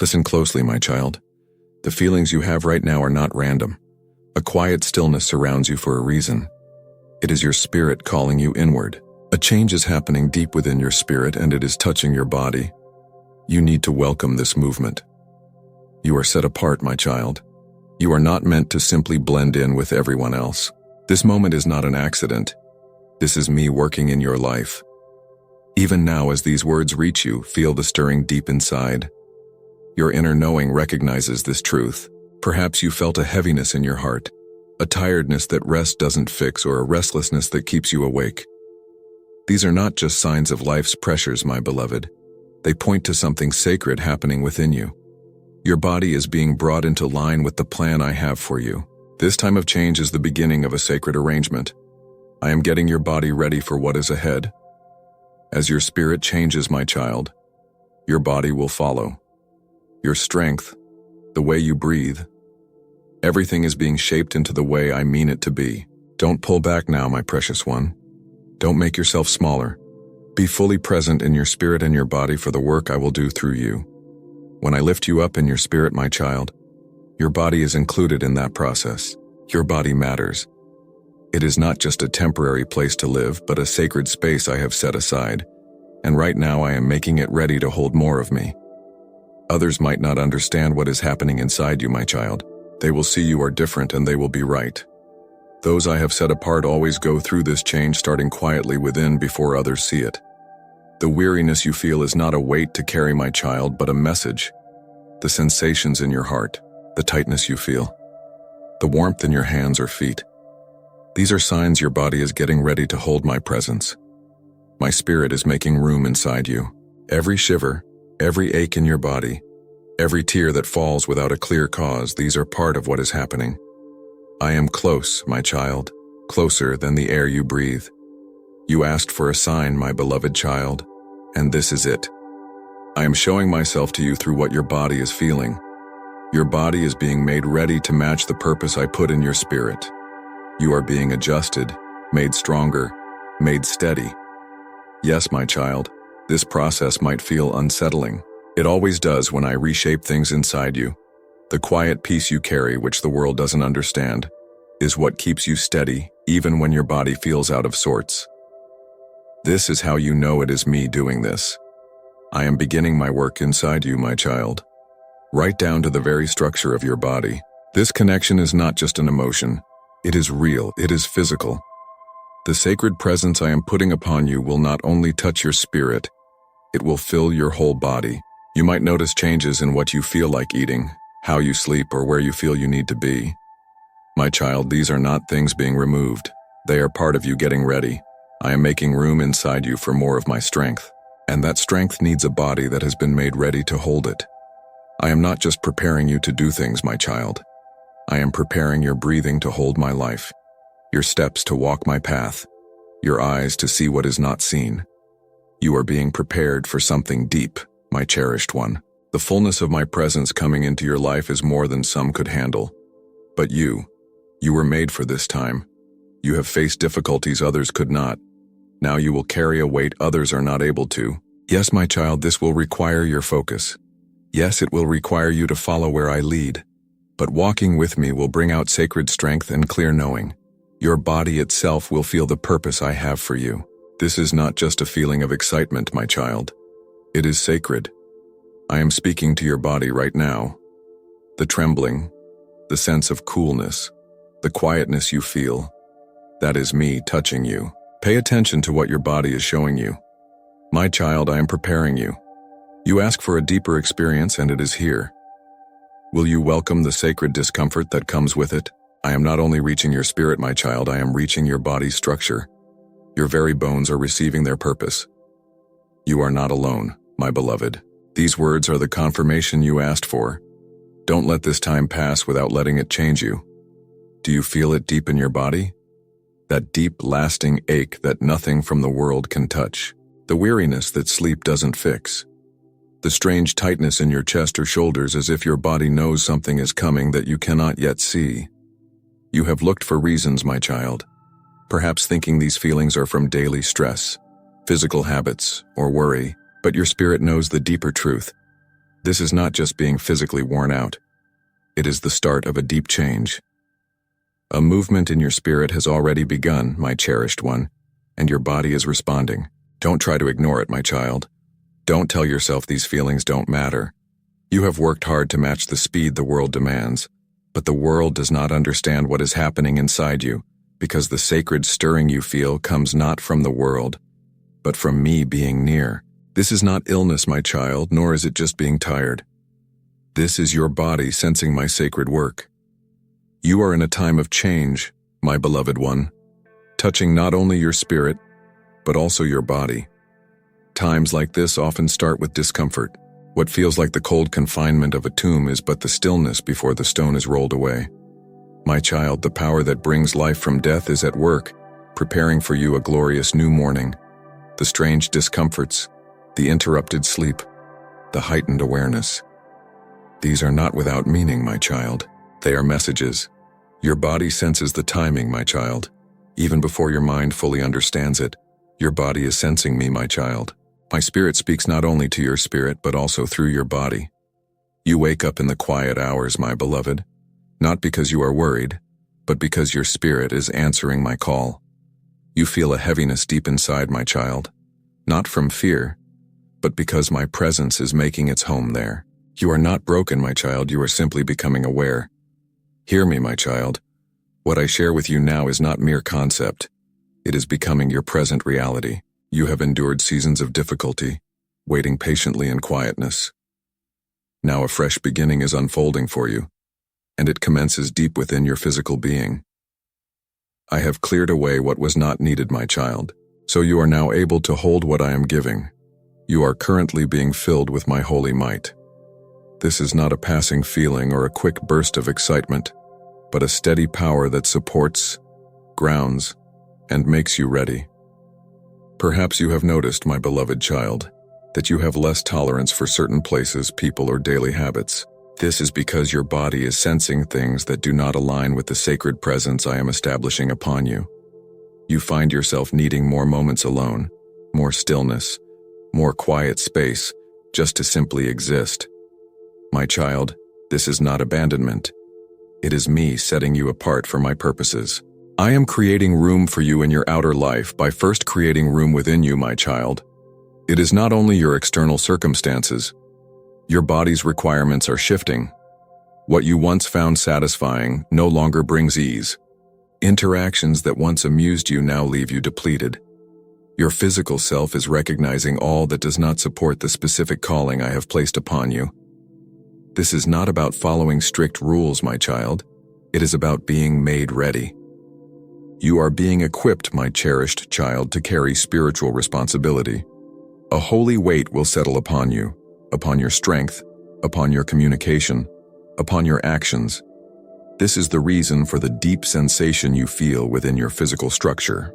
Listen closely, my child. The feelings you have right now are not random. A quiet stillness surrounds you for a reason. It is your spirit calling you inward. A change is happening deep within your spirit, and it is touching your body. You need to welcome this movement. You are set apart, my child. You are not meant to simply blend in with everyone else. This moment is not an accident. This is me working in your life. Even now, as these words reach you, feel the stirring deep inside. Your inner knowing recognizes this truth. Perhaps you felt a heaviness in your heart, a tiredness that rest doesn't fix, or a restlessness that keeps you awake. These are not just signs of life's pressures, my beloved. They point to something sacred happening within you. Your body is being brought into line with the plan I have for you. This time of change is the beginning of a sacred arrangement. I am getting your body ready for what is ahead. As your spirit changes, my child, your body will follow. Your strength, the way you breathe, everything is being shaped into the way I mean it to be. Don't pull back now, my precious one. Don't make yourself smaller. Be fully present in your spirit and your body for the work I will do through you. When I lift you up in your spirit, my child, your body is included in that process. Your body matters. It is not just a temporary place to live, but a sacred space I have set aside, and right now I am making it ready to hold more of me. Others might not understand what is happening inside you, my child. They will see you are different, and they will be right. Those I have set apart always go through this change, starting quietly within before others see it. The weariness you feel is not a weight to carry, my child, but a message. The sensations in your heart, the tightness you feel, the warmth in your hands or feet. These are signs your body is getting ready to hold my presence. My spirit is making room inside you. Every shiver, every ache in your body, every tear that falls without a clear cause, these are part of what is happening. I am close, my child, closer than the air you breathe. You asked for a sign, my beloved child, and this is it. I am showing myself to you through what your body is feeling. Your body is being made ready to match the purpose I put in your spirit. You are being adjusted, made stronger, made steady. Yes, my child, this process might feel unsettling. It always does when I reshape things inside you. The quiet peace you carry, which the world doesn't understand, is what keeps you steady, even when your body feels out of sorts. This is how you know it is me doing this. I am beginning my work inside you, my child, right down to the very structure of your body. This connection is not just an emotion. It is real, it is physical. The sacred presence I am putting upon you will not only touch your spirit, it will fill your whole body. You might notice changes in what you feel like eating, how you sleep, or where you feel you need to be. My child, these are not things being removed. They are part of you getting ready. I am making room inside you for more of my strength, and that strength needs a body that has been made ready to hold it. I am not just preparing you to do things, my child. I am preparing your breathing to hold my life, your steps to walk my path, your eyes to see what is not seen. You are being prepared for something deep, my cherished one. The fullness of my presence coming into your life is more than some could handle. But you were made for this time. You have faced difficulties others could not. Now you will carry a weight others are not able to. Yes, my child, this will require your focus. Yes, it will require you to follow where I lead. But walking with me will bring out sacred strength and clear knowing. Your body itself will feel the purpose I have for you. This is not just a feeling of excitement, my child. It is sacred. I am speaking to your body right now. The trembling, the sense of coolness, the quietness you feel, that is me touching you. Pay attention to what your body is showing you. My child, I am preparing you. You ask for a deeper experience, and it is here. Will you welcome the sacred discomfort that comes with it? I am not only reaching your spirit, my child, I am reaching your body's structure. Your very bones are receiving their purpose. You are not alone, my beloved. These words are the confirmation you asked for. Don't let this time pass without letting it change you. Do you feel it deep in your body? That deep, lasting ache that nothing from the world can touch. The weariness that sleep doesn't fix. The strange tightness in your chest or shoulders as if your body knows something is coming that you cannot yet see. You have looked for reasons, my child, perhaps thinking these feelings are from daily stress, physical habits, or worry, but your spirit knows the deeper truth. This is not just being physically worn out. It is the start of a deep change. A movement in your spirit has already begun, my cherished one, and your body is responding. Don't try to ignore it, my child. Don't tell yourself these feelings don't matter. You have worked hard to match the speed the world demands, but the world does not understand what is happening inside you, because the sacred stirring you feel comes not from the world, but from me being near. This is not illness, my child, nor is it just being tired. This is your body sensing my sacred work. You are in a time of change, my beloved one, touching not only your spirit, but also your body. Times like this often start with discomfort. What feels like the cold confinement of a tomb is but the stillness before the stone is rolled away. My child, the power that brings life from death is at work, preparing for you a glorious new morning. The strange discomforts, the interrupted sleep, the heightened awareness. These are not without meaning, my child. They are messages. Your body senses the timing, my child. Even before your mind fully understands it, your body is sensing me, my child. My spirit speaks not only to your spirit, but also through your body. You wake up in the quiet hours, my beloved, not because you are worried, but because your spirit is answering my call. You feel a heaviness deep inside, my child, not from fear, but because my presence is making its home there. You are not broken, my child, you are simply becoming aware. Hear me, my child. What I share with you now is not mere concept. It is becoming your present reality. You have endured seasons of difficulty, waiting patiently in quietness. Now a fresh beginning is unfolding for you, and it commences deep within your physical being. I have cleared away what was not needed, my child, so you are now able to hold what I am giving. You are currently being filled with my holy might. This is not a passing feeling or a quick burst of excitement, but a steady power that supports, grounds, and makes you ready. Perhaps you have noticed, my beloved child, that you have less tolerance for certain places, people, or daily habits. This is because your body is sensing things that do not align with the sacred presence I am establishing upon you. You find yourself needing more moments alone, more stillness, more quiet space, just to simply exist. My child, this is not abandonment. It is me setting you apart for my purposes. I am creating room for you in your outer life by first creating room within you, my child. It is not only your external circumstances. Your body's requirements are shifting. What you once found satisfying no longer brings ease. Interactions that once amused you now leave you depleted. Your physical self is recognizing all that does not support the specific calling I have placed upon you. This is not about following strict rules, my child. It is about being made ready. You are being equipped, my cherished child, to carry spiritual responsibility. A holy weight will settle upon you, upon your strength, upon your communication, upon your actions. This is the reason for the deep sensation you feel within your physical structure.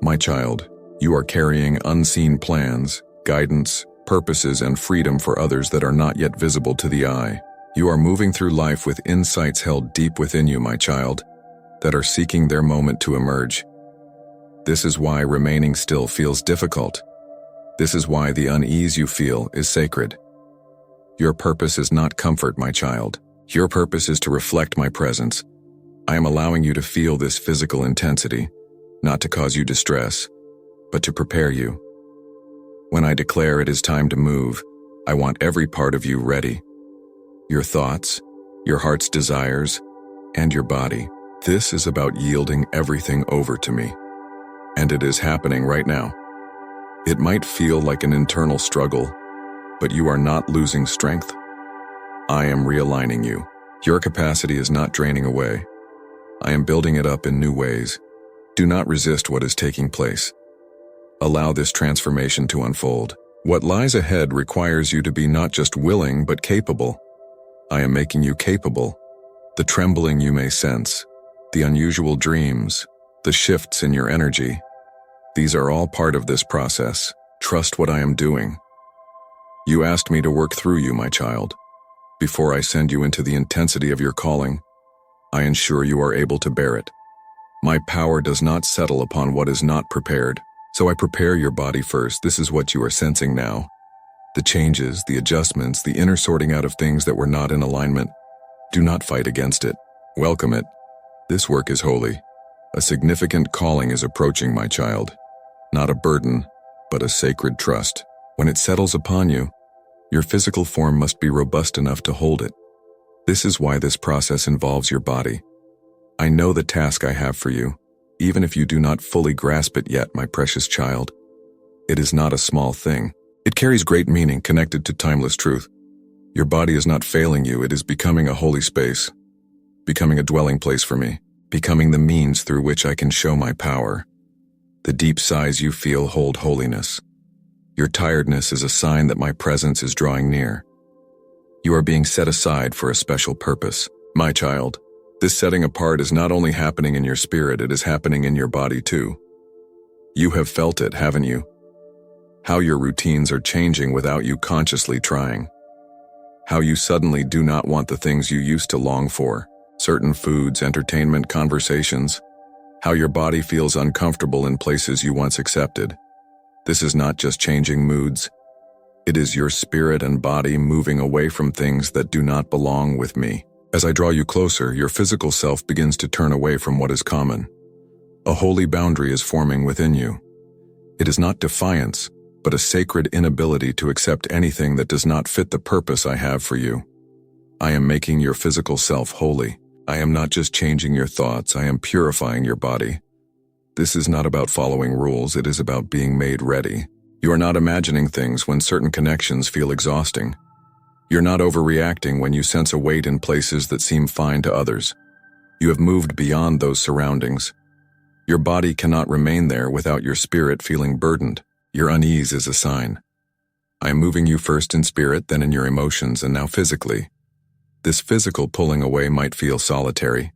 My child, you are carrying unseen plans, guidance, purposes, and freedom for others that are not yet visible to the eye. You are moving through life with insights held deep within you, my child, that are seeking their moment to emerge. This is why remaining still feels difficult. This is why the unease you feel is sacred. Your purpose is not comfort, my child. Your purpose is to reflect my presence. I am allowing you to feel this physical intensity, not to cause you distress, but to prepare you. When I declare it is time to move, I want every part of you ready. Your thoughts, your heart's desires, and your body. This is about yielding everything over to me. And it is happening right now. It might feel like an internal struggle, but you are not losing strength. I am realigning you. Your capacity is not draining away. I am building it up in new ways. Do not resist what is taking place. Allow this transformation to unfold. What lies ahead requires you to be not just willing, but capable. I am making you capable. The trembling you may sense, the unusual dreams, the shifts in your energy, these are all part of this process. Trust what I am doing. You asked me to work through you, my child. Before I send you into the intensity of your calling, I ensure you are able to bear it. My power does not settle upon what is not prepared, so I prepare your body first. This is what you are sensing now. The changes, the adjustments, the inner sorting out of things that were not in alignment. Do not fight against it. Welcome it. This work is holy. A significant calling is approaching, my child. Not a burden, but a sacred trust. When it settles upon you, your physical form must be robust enough to hold it. This is why this process involves your body. I know the task I have for you, even if you do not fully grasp it yet, my precious child. It is not a small thing. It carries great meaning connected to timeless truth. Your body is not failing you, it is becoming a holy space, becoming a dwelling place for me, becoming the means through which I can show my power. The deep sighs you feel hold holiness. Your tiredness is a sign that my presence is drawing near. You are being set aside for a special purpose. My child, this setting apart is not only happening in your spirit, it is happening in your body too. You have felt it, haven't you? How your routines are changing without you consciously trying. How you suddenly do not want the things you used to long for, certain foods, entertainment, conversations. How your body feels uncomfortable in places you once accepted. This is not just changing moods. It is your spirit and body moving away from things that do not belong with me. As I draw you closer, your physical self begins to turn away from what is common. A holy boundary is forming within you. It is not defiance, but a sacred inability to accept anything that does not fit the purpose I have for you. I am making your physical self holy. I am not just changing your thoughts, I am purifying your body. This is not about following rules, it is about being made ready. You are not imagining things when certain connections feel exhausting. You're not overreacting when you sense a weight in places that seem fine to others. You have moved beyond those surroundings. Your body cannot remain there without your spirit feeling burdened. Your unease is a sign. I am moving you first in spirit, then in your emotions, and now physically. This physical pulling away might feel solitary.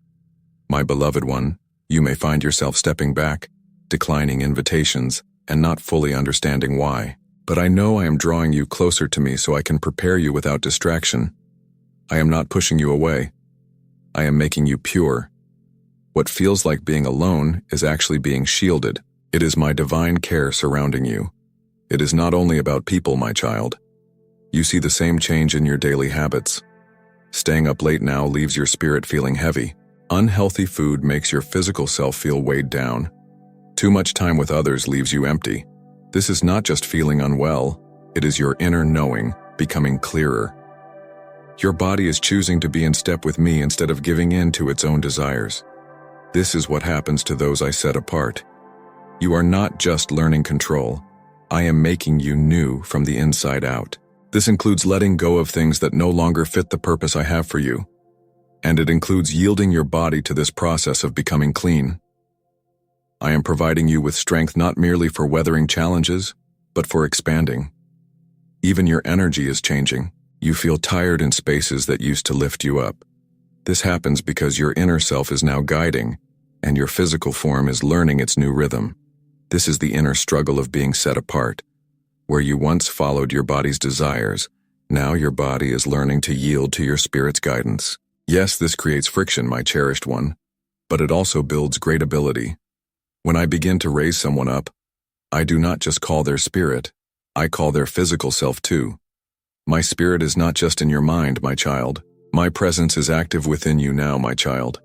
My beloved one, you may find yourself stepping back, declining invitations, and not fully understanding why. But I know I am drawing you closer to me so I can prepare you without distraction. I am not pushing you away. I am making you pure. What feels like being alone is actually being shielded. It is my divine care surrounding you. It is not only about people, my child. You see the same change in your daily habits. Staying up late now leaves your spirit feeling heavy. Unhealthy food makes your physical self feel weighed down. Too much time with others leaves you empty. This is not just feeling unwell, it is your inner knowing becoming clearer. Your body is choosing to be in step with me instead of giving in to its own desires. This is what happens to those I set apart. You are not just learning control. I am making you new from the inside out. This includes letting go of things that no longer fit the purpose I have for you. And it includes yielding your body to this process of becoming clean. I am providing you with strength not merely for weathering challenges, but for expanding. Even your energy is changing. You feel tired in spaces that used to lift you up. This happens because your inner self is now guiding, and your physical form is learning its new rhythm. This is the inner struggle of being set apart. Where you once followed your body's desires, now your body is learning to yield to your spirit's guidance. Yes, this creates friction, my cherished one, but it also builds great ability. When I begin to raise someone up, I do not just call their spirit, I call their physical self too. My spirit is not just in your mind, my child. My presence is active within you now, my child,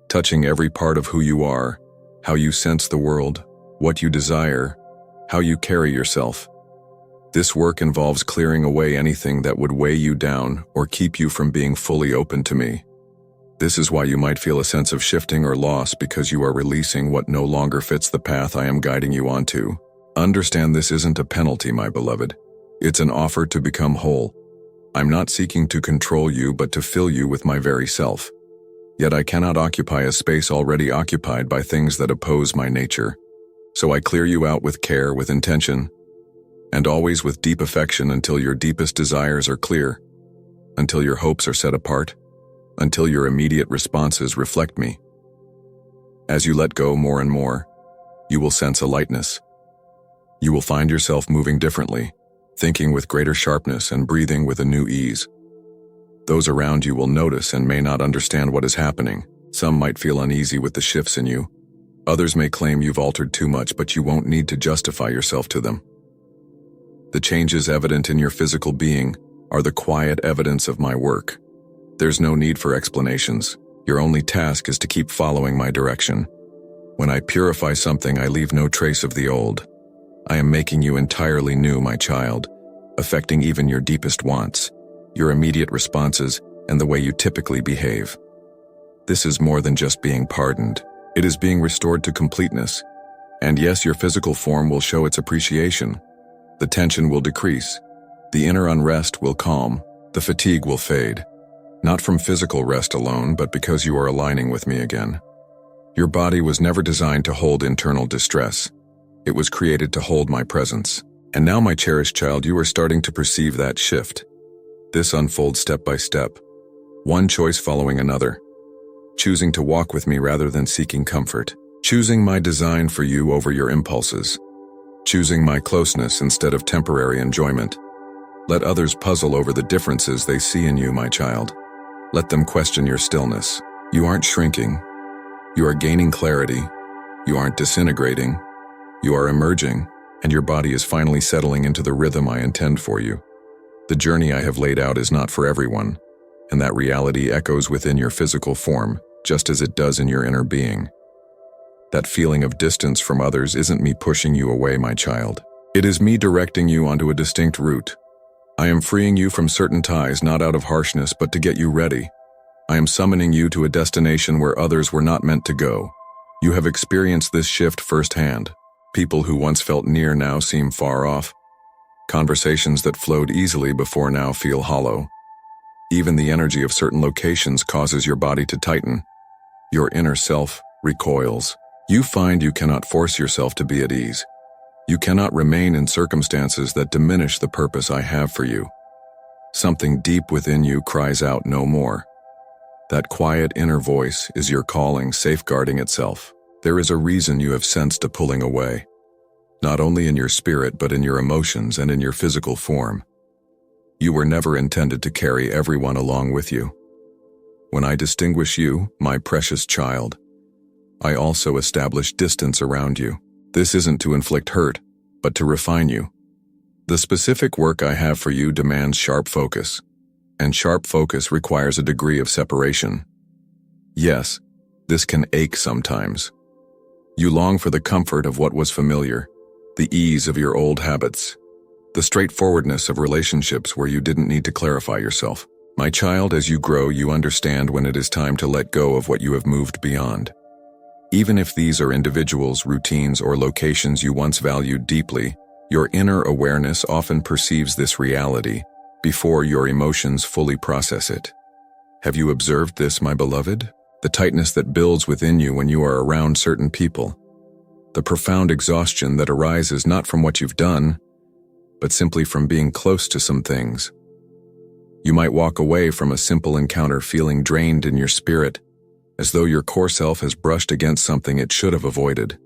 touching every part of who you are, how you sense the world, what you desire, how you carry yourself. This work involves clearing away anything that would weigh you down or keep you from being fully open to me. This is why you might feel a sense of shifting or loss because you are releasing what no longer fits the path I am guiding you onto. Understand this isn't a penalty, my beloved. It's an offer to become whole. I'm not seeking to control you but to fill you with my very self. Yet I cannot occupy a space already occupied by things that oppose my nature. So I clear you out with care, with intention, and always with deep affection until your deepest desires are clear, until your hopes are set apart, until your immediate responses reflect me. As you let go more and more, you will sense a lightness. You will find yourself moving differently, thinking with greater sharpness and breathing with a new ease. Those around you will notice and may not understand what is happening. Some might feel uneasy with the shifts in you. Others may claim you've altered too much, but you won't need to justify yourself to them. The changes evident in your physical being are the quiet evidence of my work. There's no need for explanations. Your only task is to keep following my direction. When I purify something, I leave no trace of the old. I am making you entirely new, my child, affecting even your deepest wants, your immediate responses, and the way you typically behave. This is more than just being pardoned. It is being restored to completeness. And yes, your physical form will show its appreciation. The tension will decrease. The inner unrest will calm. The fatigue will fade. Not from physical rest alone, but because you are aligning with me again. Your body was never designed to hold internal distress. It was created to hold my presence. And now, my cherished child, you are starting to perceive that shift. This unfolds step by step, one choice following another. Choosing to walk with me rather than seeking comfort. Choosing my design for you over your impulses. Choosing my closeness instead of temporary enjoyment. Let others puzzle over the differences they see in you, my child. Let them question your stillness. You aren't shrinking. You are gaining clarity. You aren't disintegrating. You are emerging, and your body is finally settling into the rhythm I intend for you. The journey I have laid out is not for everyone, and that reality echoes within your physical form, just as it does in your inner being. That feeling of distance from others isn't me pushing you away, my child. It is me directing you onto a distinct route. I am freeing you from certain ties, not out of harshness, but to get you ready. I am summoning you to a destination where others were not meant to go. You have experienced this shift firsthand. People who once felt near now seem far off. Conversations that flowed easily before now feel hollow. Even the energy of certain locations causes your body to tighten. Your inner self recoils. You find you cannot force yourself to be at ease. You cannot remain in circumstances that diminish the purpose I have for you. Something deep within you cries out no more. That quiet inner voice is your calling safeguarding itself. There is a reason you have sensed a pulling away. Not only in your spirit, but in your emotions and in your physical form. You were never intended to carry everyone along with you. When I distinguish you, my precious child, I also establish distance around you. This isn't to inflict hurt, but to refine you. The specific work I have for you demands sharp focus, and sharp focus requires a degree of separation. Yes, this can ache sometimes. You long for the comfort of what was familiar, the ease of your old habits, the straightforwardness of relationships where you didn't need to clarify yourself. My child, as you grow, you understand when it is time to let go of what you have moved beyond. Even if these are individuals, routines, or locations you once valued deeply, your inner awareness often perceives this reality before your emotions fully process it. Have you observed this, my beloved? The tightness that builds within you when you are around certain people. The profound exhaustion that arises not from what you've done, but simply from being close to some things. You might walk away from a simple encounter feeling drained in your spirit, as though your core self has brushed against something it should have avoided.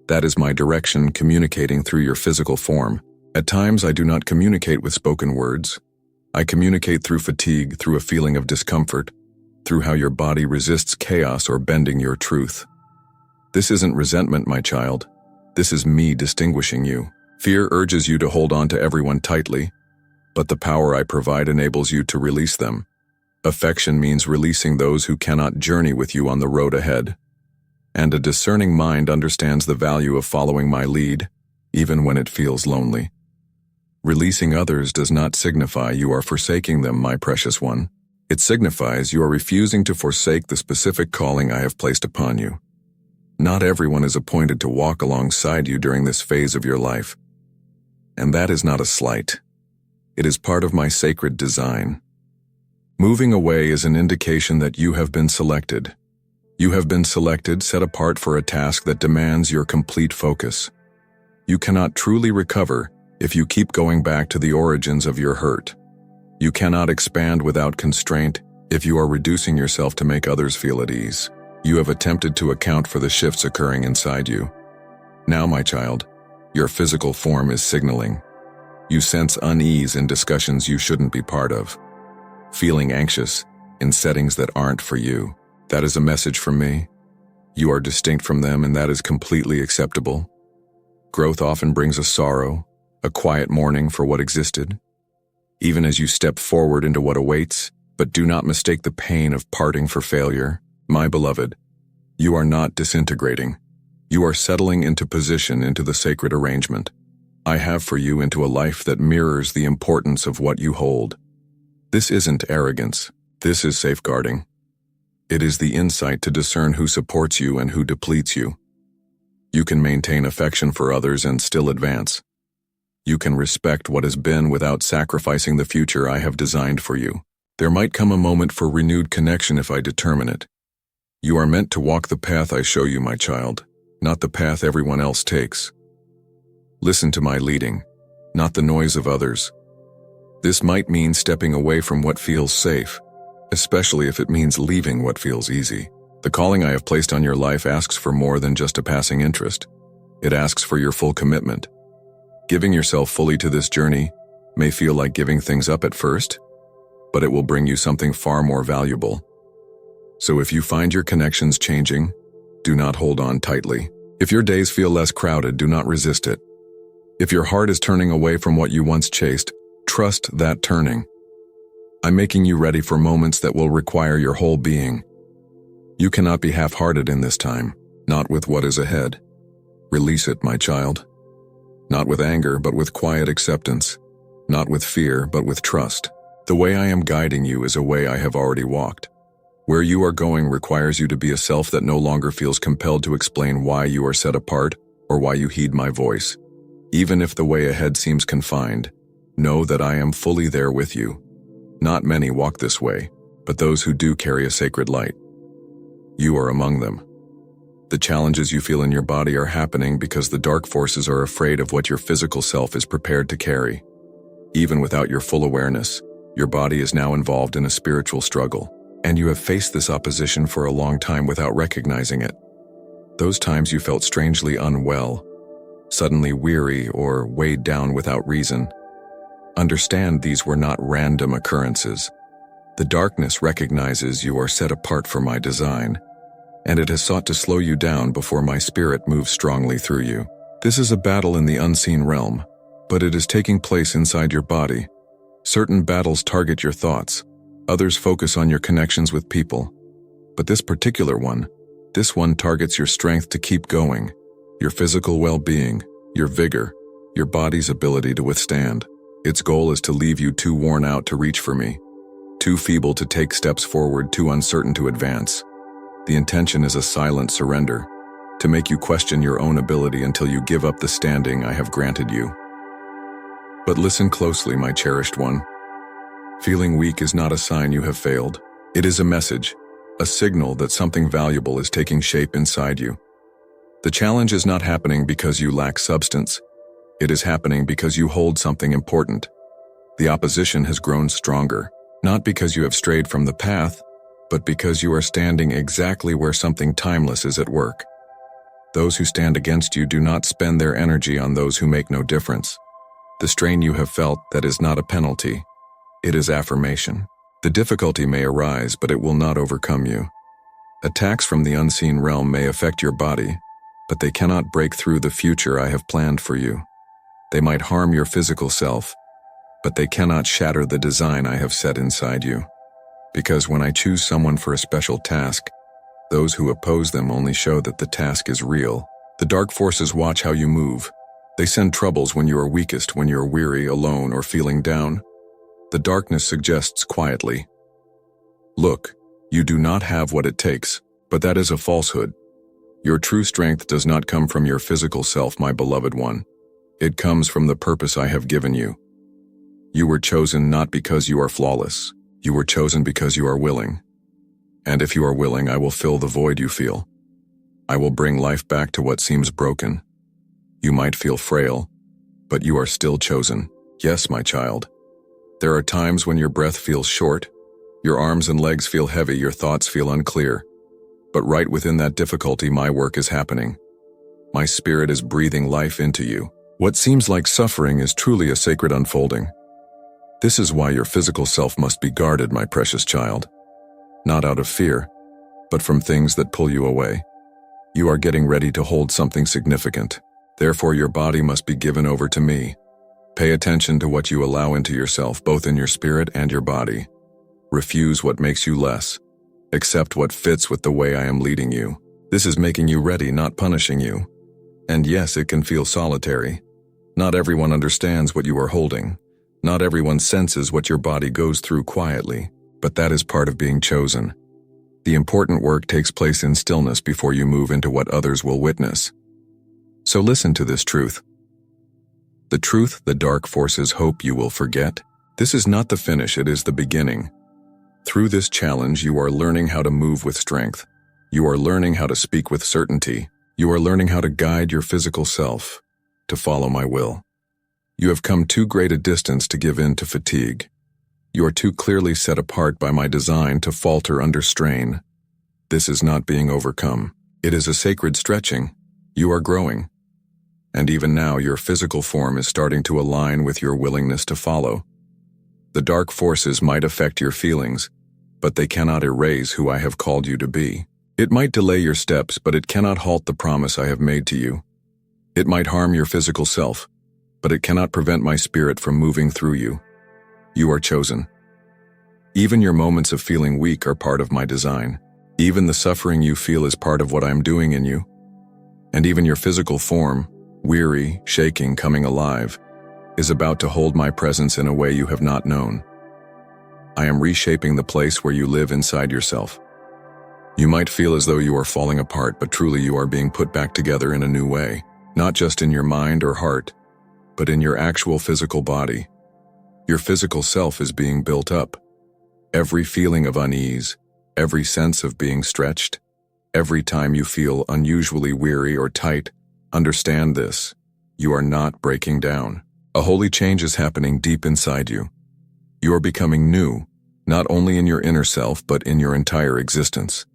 That is my direction communicating through your physical form. At times I do not communicate with spoken words. I communicate through fatigue, through a feeling of discomfort, through how your body resists chaos or bending your truth. This isn't resentment, my child. This is me distinguishing you. Fear urges you to hold on to everyone tightly, but the power I provide enables you to release them. Affection means releasing those who cannot journey with you on the road ahead. And a discerning mind understands the value of following my lead, even when it feels lonely. Releasing others does not signify you are forsaking them, my precious one. It signifies you are refusing to forsake the specific calling I have placed upon you. Not everyone is appointed to walk alongside you during this phase of your life. And that is not a slight. It is part of my sacred design. Moving away is an indication that you have been selected. You have been selected, set apart for a task that demands your complete focus. You cannot truly recover if you keep going back to the origins of your hurt. You cannot expand without constraint if you are reducing yourself to make others feel at ease. You have attempted to account for the shifts occurring inside you. Now, my child, your physical form is signaling. You sense unease in discussions you shouldn't be part of. Feeling anxious in settings that aren't for you. That is a message from me. You are distinct from them, and that is completely acceptable. Growth often brings us sorrow, a quiet mourning for what existed, even as you step forward into what awaits. But do not mistake the pain of parting for failure. My beloved, you are not disintegrating. You are settling into position into the sacred arrangement I have for you, into a life that mirrors the importance of what you hold. This isn't arrogance. This is safeguarding. It is the insight to discern who supports you and who depletes you. You can maintain affection for others and still advance. You can respect what has been without sacrificing the future I have designed for you. There might come a moment for renewed connection if I determine it. You are meant to walk the path I show you, my child, not the path everyone else takes. Listen to my leading, not the noise of others. This might mean stepping away from what feels safe, especially if it means leaving what feels easy. The calling I have placed on your life asks for more than just a passing interest. It asks for your full commitment. Giving yourself fully to this journey may feel like giving things up at first, but it will bring you something far more valuable. So if you find your connections changing, do not hold on tightly. If your days feel less crowded, do not resist it. If your heart is turning away from what you once chased, trust that turning. I'm making you ready for moments that will require your whole being. You cannot be half-hearted in this time, not with what is ahead. Release it, my child. Not with anger, but with quiet acceptance. Not with fear, but with trust. The way I am guiding you is a way I have already walked. Where you are going requires you to be a self that no longer feels compelled to explain why you are set apart or why you heed my voice. Even if the way ahead seems confined, know that I am fully there with you. Not many walk this way, but those who do carry a sacred light. You are among them. The challenges you feel in your body are happening because the dark forces are afraid of what your physical self is prepared to carry. Even without your full awareness, your body is now involved in a spiritual struggle, and you have faced this opposition for a long time without recognizing it. Those times you felt strangely unwell, suddenly weary, or weighed down without reason. Understand these were not random occurrences. The darkness recognizes you are set apart for my design, and it has sought to slow you down before my spirit moves strongly through you. This is a battle in the unseen realm, but it is taking place inside your body. Certain battles target your thoughts, others focus on your connections with people. But this particular one targets your strength to keep going, your physical well-being, your vigor, your body's ability to withstand. Its goal is to leave you too worn out to reach for me, too feeble to take steps forward, too uncertain to advance. The intention is a silent surrender, to make you question your own ability until you give up the standing I have granted you. But listen closely, my cherished one. Feeling weak is not a sign you have failed. It is a message, a signal that something valuable is taking shape inside you. The challenge is not happening because you lack substance. It is happening because you hold something important. The opposition has grown stronger, not because you have strayed from the path, but because you are standing exactly where something timeless is at work. Those who stand against you do not spend their energy on those who make no difference. The strain you have felt, that is not a penalty. It is affirmation. The difficulty may arise, but it will not overcome you. Attacks from the unseen realm may affect your body, but they cannot break through the future I have planned for you. They might harm your physical self, but they cannot shatter the design I have set inside you. Because when I choose someone for a special task, those who oppose them only show that the task is real. The dark forces watch how you move. They send troubles when you are weakest, when you are weary, alone, or feeling down. The darkness suggests quietly, "Look, you do not have what it takes," but that is a falsehood. Your true strength does not come from your physical self, my beloved one. It comes from the purpose I have given you. You were chosen not because you are flawless. You were chosen because you are willing. And if you are willing, I will fill the void you feel. I will bring life back to what seems broken. You might feel frail, but you are still chosen. Yes, my child. There are times when your breath feels short, your arms and legs feel heavy, your thoughts feel unclear. But right within that difficulty, my work is happening. My spirit is breathing life into you. What seems like suffering is truly a sacred unfolding. This is why your physical self must be guarded, my precious child. Not out of fear, but from things that pull you away. You are getting ready to hold something significant. Therefore, your body must be given over to me. Pay attention to what you allow into yourself, both in your spirit and your body. Refuse what makes you less. Accept what fits with the way I am leading you. This is making you ready, not punishing you. And yes, it can feel solitary. Not everyone understands what you are holding. Not everyone senses what your body goes through quietly, but that is part of being chosen. The important work takes place in stillness before you move into what others will witness. So listen to this truth. The truth the dark forces hope you will forget. This is not the finish, it is the beginning. Through this challenge, you are learning how to move with strength. You are learning how to speak with certainty. You are learning how to guide your physical self, to follow my will. You have come too great a distance to give in to fatigue. You are too clearly set apart by my design to falter under strain. This is not being overcome. It is a sacred stretching. You are growing. And even now, your physical form is starting to align with your willingness to follow. The dark forces might affect your feelings, but they cannot erase who I have called you to be. It might delay your steps, but it cannot halt the promise I have made to you. It might harm your physical self, but it cannot prevent my spirit from moving through you. You are chosen. Even your moments of feeling weak are part of my design. Even the suffering you feel is part of what I am doing in you. And even your physical form, weary, shaking, coming alive, is about to hold my presence in a way you have not known. I am reshaping the place where you live inside yourself. You might feel as though you are falling apart, but truly you are being put back together in a new way, not just in your mind or heart, but in your actual physical body. Your physical self is being built up. Every feeling of unease, every sense of being stretched, every time you feel unusually weary or tight, understand this: you are not breaking down. A holy change is happening deep inside you. You are becoming new, not only in your inner self, but in your entire existence.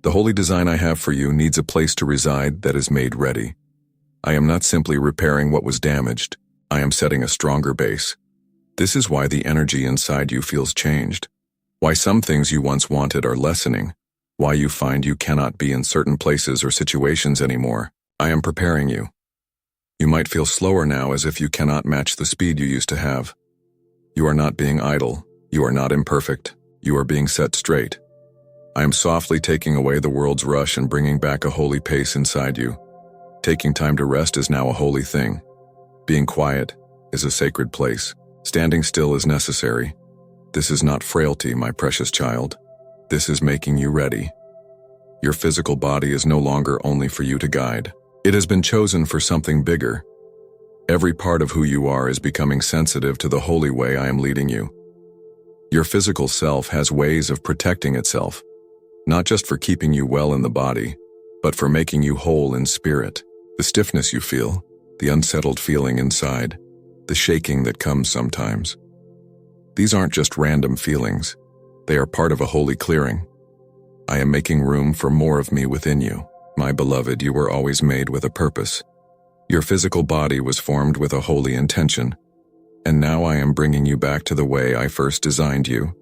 The holy design I have for you needs a place to reside that is made ready. I am not simply repairing what was damaged. I am setting a stronger base. This is why the energy inside you feels changed. Why some things you once wanted are lessening. Why you find you cannot be in certain places or situations anymore. I am preparing you. You might feel slower now, as if you cannot match the speed you used to have. You are not being idle. You are not imperfect. You are being set straight. I am softly taking away the world's rush and bringing back a holy pace inside you. Taking time to rest is now a holy thing. Being quiet is a sacred place. Standing still is necessary. This is not frailty, my precious child. This is making you ready. Your physical body is no longer only for you to guide. It has been chosen for something bigger. Every part of who you are is becoming sensitive to the holy way I am leading you. Your physical self has ways of protecting itself, not just for keeping you well in the body, but for making you whole in spirit. The stiffness you feel, the unsettled feeling inside, the shaking that comes sometimes. These aren't just random feelings. They are part of a holy clearing. I am making room for more of me within you. My beloved, you were always made with a purpose. Your physical body was formed with a holy intention, and now I am bringing you back to the way I first designed you,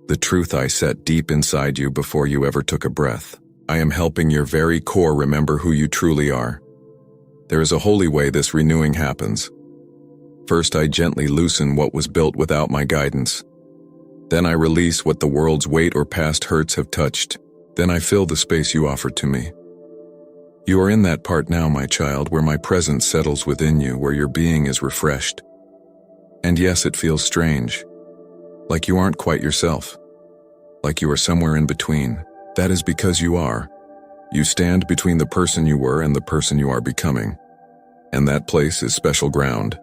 the truth I set deep inside you before you ever took a breath. I am helping your very core remember who you truly are. There is a holy way this renewing happens. First, I gently loosen what was built without my guidance. Then I release what the world's weight or past hurts have touched. Then I fill the space you offered to me. You are in that part now, my child, where my presence settles within you, where your being is refreshed. And yes, it feels strange, like you aren't quite yourself, like you are somewhere in between. That is because you are. You stand between the person you were and the person you are becoming. And that place is special ground.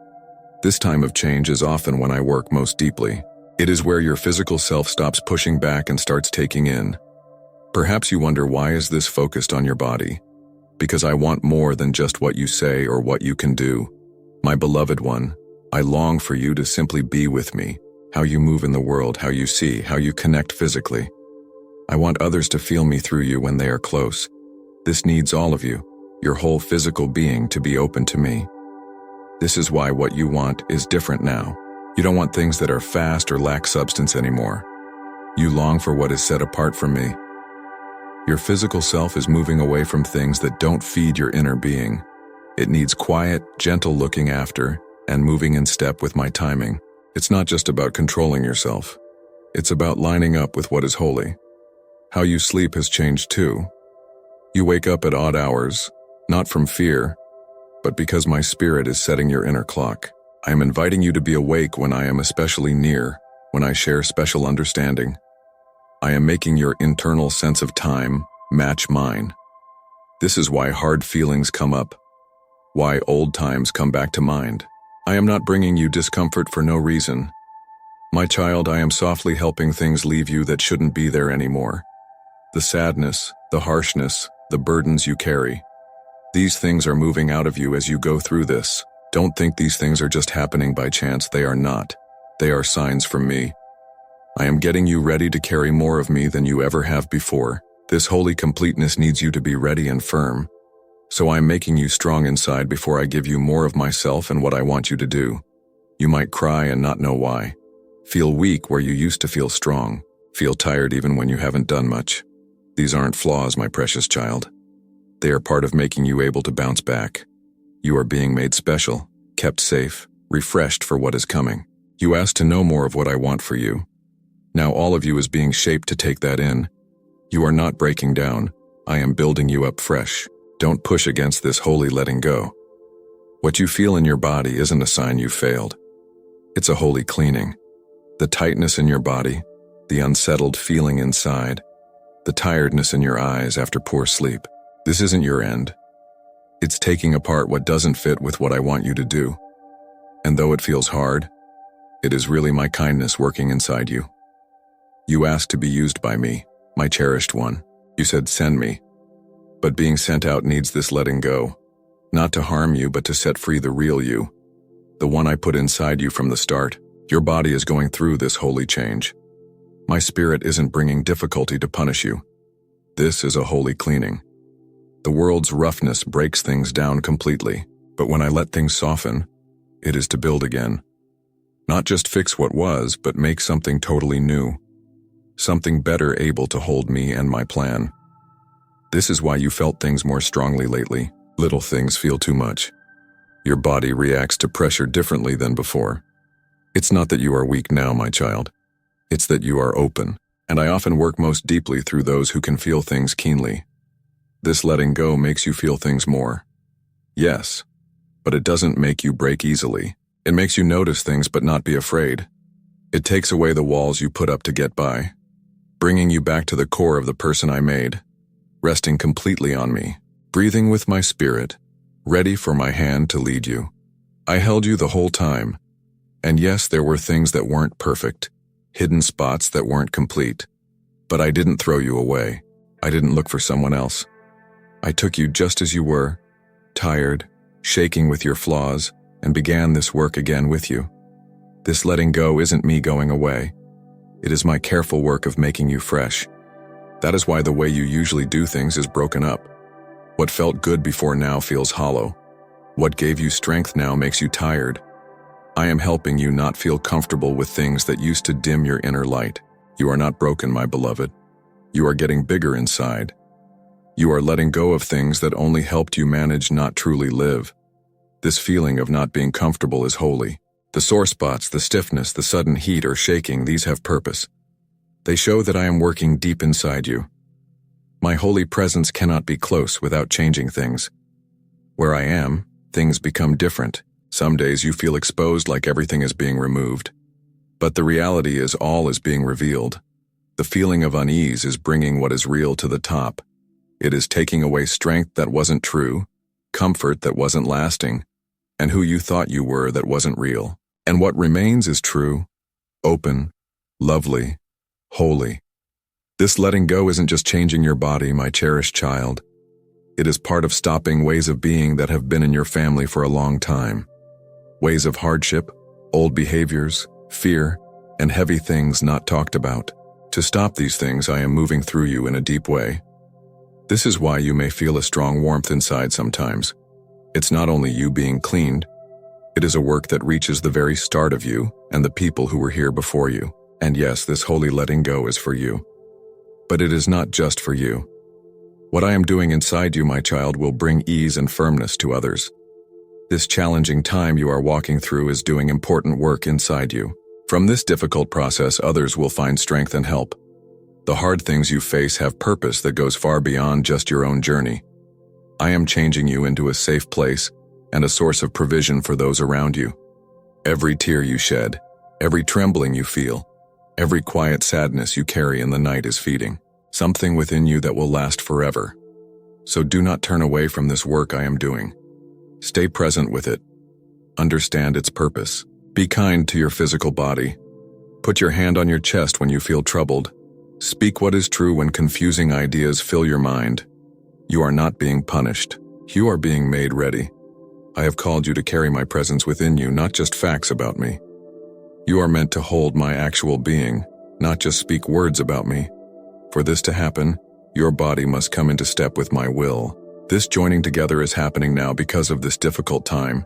This time of change is often when I work most deeply. It is where your physical self stops pushing back and starts taking in. Perhaps you wonder, why is this focused on your body? Because I want more than just what you say or what you can do. My beloved one, I long for you to simply be with me, how you move in the world, how you see, how you connect physically. I want others to feel me through you when they are close. This needs all of you, your whole physical being, to be open to me. This is why what you want is different now. You don't want things that are fast or lack substance anymore. You long for what is set apart from me. Your physical self is moving away from things that don't feed your inner being. It needs quiet, gentle looking after, and moving in step with my timing. It's not just about controlling yourself. It's about lining up with what is holy. How you sleep has changed too. You wake up at odd hours, not from fear, but because my spirit is setting your inner clock. I am inviting you to be awake when I am especially near, when I share special understanding. I am making your internal sense of time match mine. This is why hard feelings come up, why old times come back to mind. I am not bringing you discomfort for no reason. My child, I am softly helping things leave you that shouldn't be there anymore. The sadness, the harshness, the burdens you carry. These things are moving out of you as you go through this. Don't think these things are just happening by chance. They are not. They are signs from me. I am getting you ready to carry more of me than you ever have before. This holy completeness needs you to be ready and firm. So I am making you strong inside before I give you more of myself and what I want you to do. You might cry and not know why. Feel weak where you used to feel strong. Feel tired even when you haven't done much. These aren't flaws, my precious child. They are part of making you able to bounce back. You are being made special, kept safe, refreshed for what is coming. You asked to know more of what I want for you. Now all of you is being shaped to take that in. You are not breaking down. I am building you up fresh. Don't push against this holy letting go. What you feel in your body isn't a sign you failed. It's a holy cleaning. The tightness in your body, the unsettled feeling inside, the tiredness in your eyes after poor sleep. This isn't your end. It's taking apart what doesn't fit with what I want you to do. And though it feels hard, it is really my kindness working inside you. You asked to be used by me, my cherished one. You said, send me. But being sent out needs this letting go. Not to harm you, but to set free the real you. The one I put inside you from the start. Your body is going through this holy change. My spirit isn't bringing difficulty to punish you. This is a holy cleaning. The world's roughness breaks things down completely, but when I let things soften, it is to build again. Not just fix what was, but make something totally new. Something better able to hold me and my plan. This is why you felt things more strongly lately. Little things feel too much. Your body reacts to pressure differently than before. It's not that you are weak now, my child. It's that you are open, and I often work most deeply through those who can feel things keenly. This letting go makes you feel things more. Yes, but it doesn't make you break easily. It makes you notice things but not be afraid. It takes away the walls you put up to get by, bringing you back to the core of the person I made, resting completely on me, breathing with my spirit, ready for my hand to lead you. I held you the whole time, and yes, there were things that weren't perfect, hidden spots that weren't complete, but I didn't throw you away. I didn't look for someone else. I took you just as you were, tired, shaking with your flaws, and began this work again with you. This letting go isn't me going away. It is my careful work of making you fresh. That is why the way you usually do things is broken up. What felt good before now feels hollow. What gave you strength now makes you tired. I am helping you not feel comfortable with things that used to dim your inner light. You are not broken, my beloved. You are getting bigger inside. You are letting go of things that only helped you manage, not truly live. This feeling of not being comfortable is holy. The sore spots, the stiffness, the sudden heat or shaking, these have purpose. They show that I am working deep inside you. My holy presence cannot be close without changing things. Where I am, things become different. Some days you feel exposed like everything is being removed. But the reality is all is being revealed. The feeling of unease is bringing what is real to the top. It is taking away strength that wasn't true, comfort that wasn't lasting, and who you thought you were that wasn't real. And what remains is true, open, lovely, holy. This letting go isn't just changing your body, my cherished child. It is part of stopping ways of being that have been in your family for a long time. Ways of hardship, old behaviors, fear, and heavy things not talked about. To stop these things, I am moving through you in a deep way. This is why you may feel a strong warmth inside sometimes. It's not only you being cleaned, it is a work that reaches the very start of you and the people who were here before you. And yes, this holy letting go is for you. But it is not just for you. What I am doing inside you, my child, will bring ease and firmness to others. This challenging time you are walking through is doing important work inside you. From this difficult process, others will find strength and help. The hard things you face have purpose that goes far beyond just your own journey. I am changing you into a safe place and a source of provision for those around you. Every tear you shed, every trembling you feel, every quiet sadness you carry in the night is feeding something within you that will last forever. So do not turn away from this work I am doing. Stay present with it. Understand its purpose. Be kind to your physical body. Put your hand on your chest when you feel troubled. Speak what is true when confusing ideas fill your mind. You are not being punished. You are being made ready. I have called you to carry my presence within you, not just facts about me. You are meant to hold my actual being, not just speak words about me. For this to happen, your body must come into step with my will. This joining together is happening now because of this difficult time,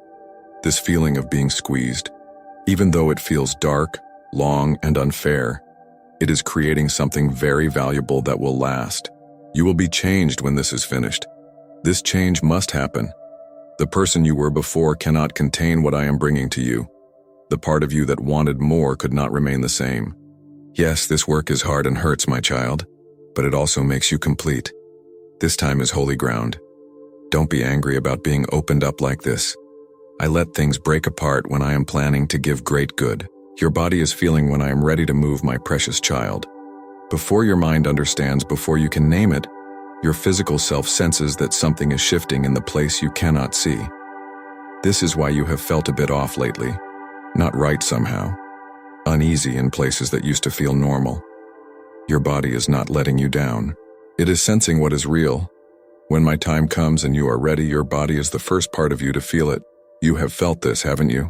this feeling of being squeezed. Even though it feels dark, long, and unfair, it is creating something very valuable that will last. You will be changed when this is finished. This change must happen. The person you were before cannot contain what I am bringing to you. The part of you that wanted more could not remain the same. Yes, this work is hard and hurts, my child, but it also makes you complete. This time is holy ground. Don't be angry about being opened up like this. I let things break apart when I am planning to give great good. Your body is feeling when I am ready to move, my precious child. Before your mind understands, before you can name it, your physical self senses that something is shifting in the place you cannot see. This is why you have felt a bit off lately. Not right somehow. Uneasy in places that used to feel normal. Your body is not letting you down. It is sensing what is real. When my time comes and you are ready, your body is the first part of you to feel it. You have felt this, haven't you?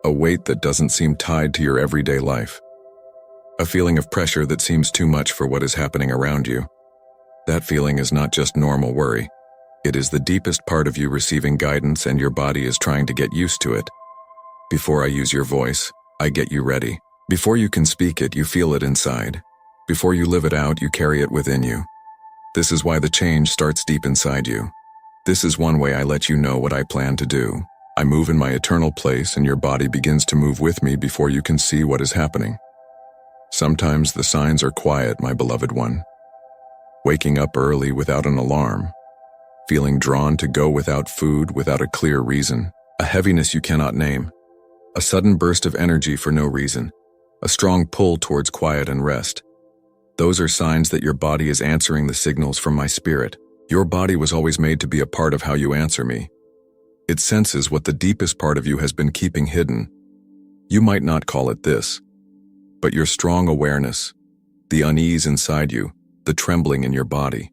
A weight that doesn't seem tied to your everyday life. A feeling of pressure that seems too much for what is happening around you. That feeling is not just normal worry. It is the deepest part of you receiving guidance, and your body is trying to get used to it. Before I use your voice, I get you ready. Before you can speak it, you feel it inside. Before you live it out, you carry it within you. This is why the change starts deep inside you. This is one way I let you know what I plan to do. I move in my eternal place, and your body begins to move with me before you can see what is happening. Sometimes the signs are quiet, my beloved one. Waking up early without an alarm. Feeling drawn to go without food, without a clear reason. A heaviness you cannot name. A sudden burst of energy for no reason. A strong pull towards quiet and rest. Those are signs that your body is answering the signals from my spirit. Your body was always made to be a part of how you answer me. It senses what the deepest part of you has been keeping hidden. You might not call it this, but your strong awareness, the unease inside you, the trembling in your body.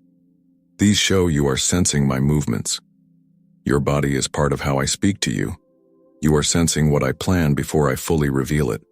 These show you are sensing my movements. Your body is part of how I speak to you. You are sensing what I plan before I fully reveal it.